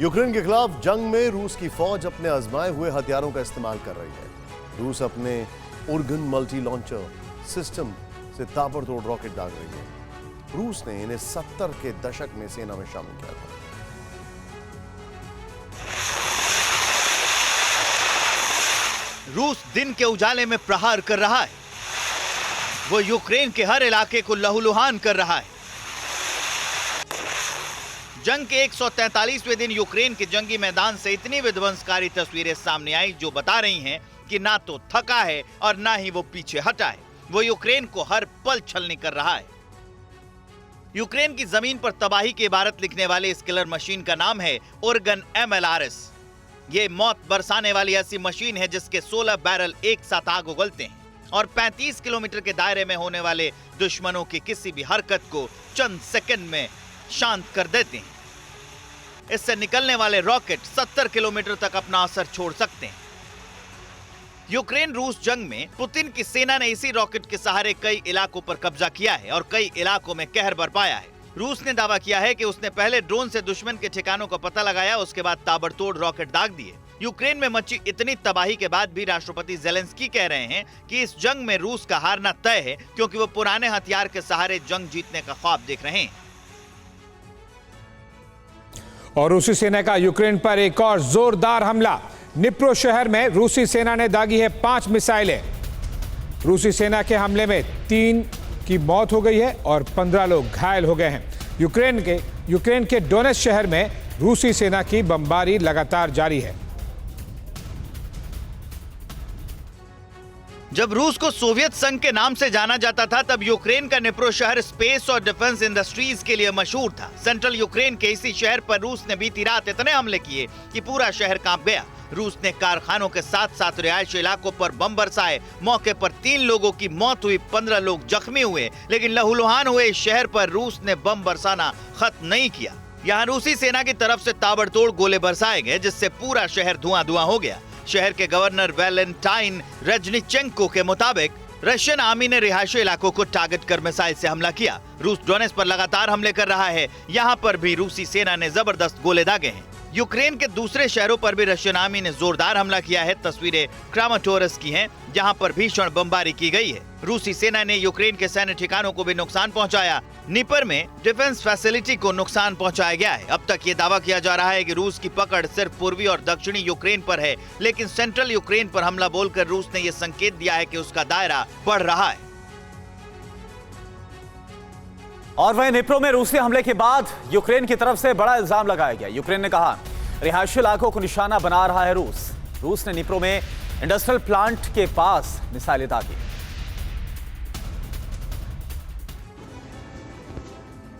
Ukraine के खिलाफ जंग में रूस की फौज अपने आजमाए हुए हथियारों का इस्तेमाल कर रही है। रूस अपने उर्गन मल्टी लॉन्चर सिस्टम से ताबड़तोड़ रॉकेट दाग रही है। रूस ने इन्हें 70 के दशक में सेना में शामिल किया था। रूस दिन के उजाले में प्रहार कर रहा है। वो यूक्रेन के हर इलाके को लहूलुहान कर रहा है। जंग के 143वें दिन यूक्रेन के जंगी मैदान से इतनी विध्वंसकारी तस्वीरें सामने आई जो बता रही हैं कि ना तो थका है और ना ही वो पीछे हटा है। वो यूक्रेन को हर पल छलनी कर रहा है। यूक्रेन की जमीन पर तबाही की इबारत लिखने वाले इस किलर मशीन का नाम है उर्गन MLRS। ये मौत बरसाने वाली ऐसी मशीन है जिसके 16 बैरल एक साथ आग उगलते हैं और 35 किलोमीटर के दायरे में होने वाले दुश्मनों की किसी भी हरकत को चंद सेकंड में शांत कर देते हैं। इससे निकलने वाले रॉकेट 70 किलोमीटर तक अपना असर छोड़ सकते हैं। यूक्रेन रूस जंग में पुतिन की सेना ने इसी रॉकेट के सहारे कई इलाकों पर कब्जा किया है और कई इलाकों में कहर बरपाया है। रूस ने दावा किया है कि उसने पहले ड्रोन से दुश्मन के ठिकानों का पता लगाया, उसके बाद ताबड़तोड़ रॉकेट दाग दिए। यूक्रेन में मची इतनी तबाही के बाद भी राष्ट्रपति जेलेंस्की कह रहे हैं कि इस जंग में रूस का हारना तय है, क्योंकि वो पुराने हथियार के सहारे जंग जीतने का ख्वाब देख रहे हैं। और रूसी सेना का यूक्रेन पर एक और जोरदार हमला। निप्रो शहर में रूसी सेना ने दागी है 5 मिसाइलें। रूसी सेना के हमले में 3 की मौत हो गई है और 15 लोग घायल हो गए हैं। यूक्रेन के डोनेट्स्क शहर में रूसी सेना की बमबारी लगातार जारी है। जब रूस को सोवियत संघ के नाम से जाना जाता था, तब यूक्रेन का निप्रो शहर स्पेस और डिफेंस इंडस्ट्रीज के लिए मशहूर था। सेंट्रल यूक्रेन के इसी शहर पर रूस ने बीती रात इतने हमले किए कि पूरा शहर कांप गया। रूस ने कारखानों के साथ साथ रिहायशी इलाकों पर बम बरसाए। मौके पर 3 लोगों की मौत हुई, 15 लोग जख्मी हुए। लेकिन लहूलुहान हुए इस शहर पर रूस ने बम बरसाना खत्म नहीं किया। यहाँ रूसी सेना की तरफ से ताबड़तोड़ गोले बरसाए गए, जिससे पूरा शहर धुआं-धुआं हो गया। शहर के गवर्नर वैलेंटाइन रेजनिचेंको के मुताबिक रशियन आर्मी ने रिहायशी इलाकों को टारगेट कर मिसाइल से हमला किया। रूस डोनेट्स्क पर लगातार हमले कर रहा है। यहाँ पर भी रूसी सेना ने जबरदस्त गोले दागे हैं। यूक्रेन के दूसरे शहरों पर भी रशियन आर्मी ने जोरदार हमला किया है। तस्वीरें क्रामाटोरस की हैं, जहां पर भीषण बमबारी की गई है। रूसी सेना ने यूक्रेन के सैन्य ठिकानों को भी नुकसान पहुंचाया। निपर में डिफेंस फैसिलिटी को नुकसान पहुंचाया गया है। अब तक ये दावा किया जा रहा है कि रूस की पकड़ सिर्फ पूर्वी और दक्षिणी यूक्रेन पर है, लेकिन सेंट्रल यूक्रेन पर हमला बोलकर रूस ने ये संकेत दिया है कि उसका दायरा बढ़ रहा है। और वहीं निप्रो में रूसी हमले के बाद यूक्रेन की तरफ से बड़ा इल्जाम लगाया गया। यूक्रेन ने कहा रिहायशी इलाकों को निशाना बना रहा है रूस। रूस ने निप्रो में इंडस्ट्रियल प्लांट के पास मिसाइलें दागी।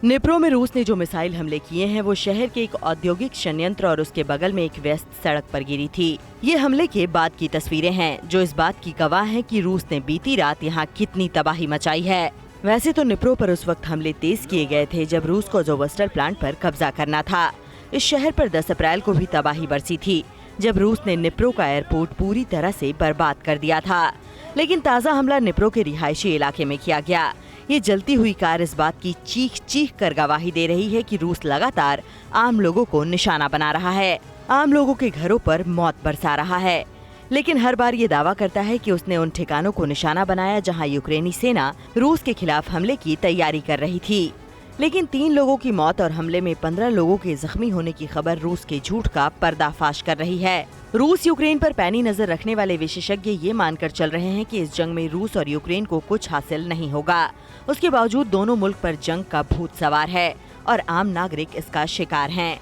निप्रो में रूस ने जो मिसाइल हमले किए हैं वो शहर के एक औद्योगिक संयंत्र और उसके बगल में एक व्यस्त सड़क पर गिरी थी। ये हमले के बाद की तस्वीरें हैं जो इस बात की गवाह हैं कि रूस ने बीती रात यहाँ कितनी तबाही मचाई है। वैसे तो निप्रो पर उस वक्त हमले तेज किए गए थे जब रूस को जोवस्टर प्लांट पर कब्जा करना था। इस शहर पर 10 अप्रैल को भी तबाही बरसी थी, जब रूस ने निप्रो का एयरपोर्ट पूरी तरह से बर्बाद कर दिया था। लेकिन ताज़ा हमला निप्रो के रिहायशी इलाके में किया गया। ये जलती हुई कार इस बात की चीख चीख कर गवाही दे रही है कि रूस लगातार आम लोगों को निशाना बना रहा है, आम लोगों के घरों पर मौत बरसा रहा है। लेकिन हर बार ये दावा करता है कि उसने उन ठिकानों को निशाना बनाया जहां यूक्रेनी सेना रूस के खिलाफ हमले की तैयारी कर रही थी। लेकिन 3 लोगों की मौत और हमले में 15 लोगों के जख्मी होने की खबर रूस के झूठ का पर्दाफाश कर रही है। रूस यूक्रेन पर पैनी नजर रखने वाले विशेषज्ञ ये मानकर चल रहे हैं कि इस जंग में रूस और यूक्रेन को कुछ हासिल नहीं होगा। उसके बावजूद दोनों मुल्क पर जंग का भूत सवार है और आम नागरिक इसका शिकार हैं।